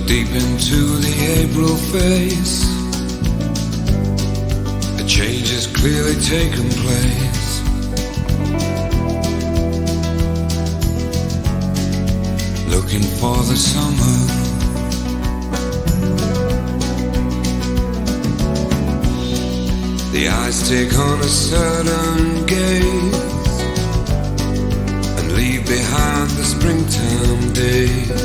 deep into the April phase, a change has clearly taken place. Looking for the summer, the eyes take on a certain gaze and leave behind the springtime days.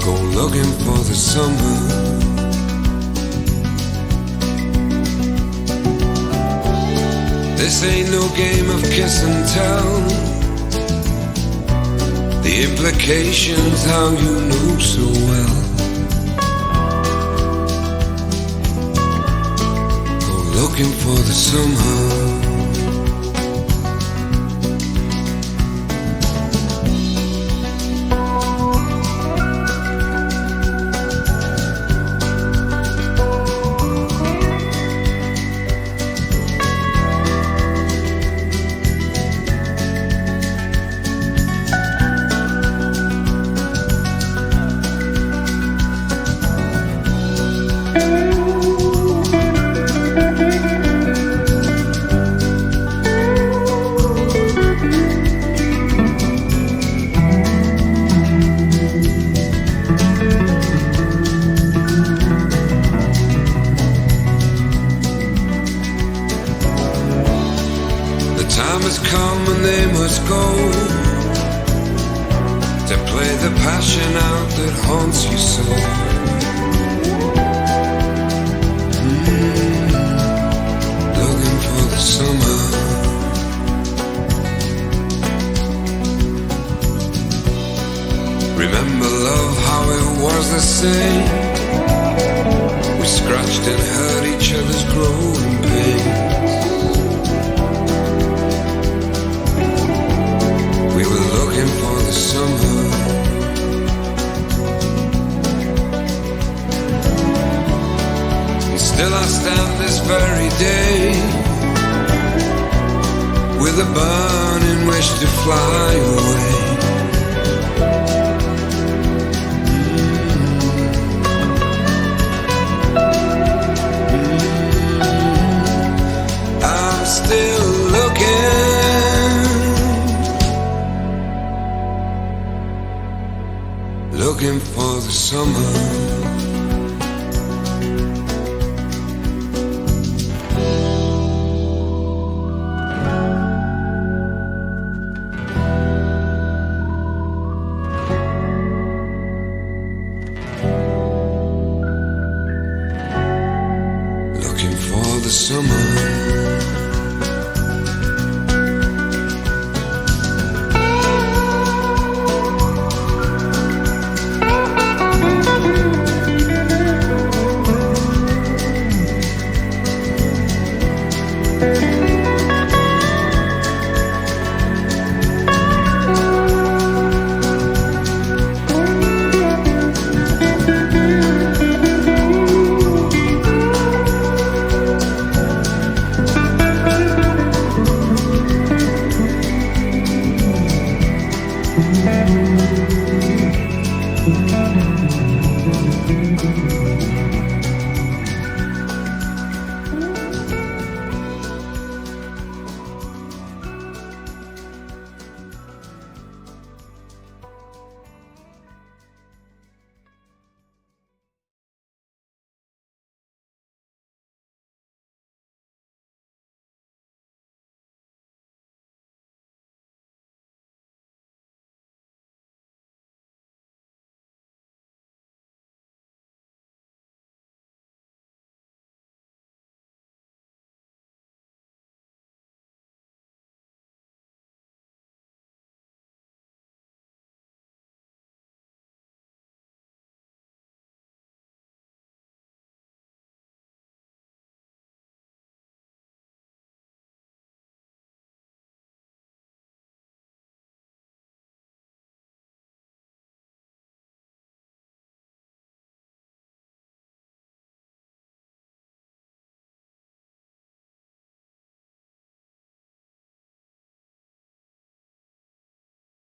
Go looking for the summer. This ain't no game of kiss and tell. The implications how you know so well. Go looking for the summer. Time has come and they must go to play the passion out that haunts you so. Looking for the summer. Remember love, how it was the same. We scratched and hurt each other's growing pains. We were looking for the summer. And still I stand this very day with a burning wish to fly away. I'm still looking for the summer. Looking for the summer. Thank you.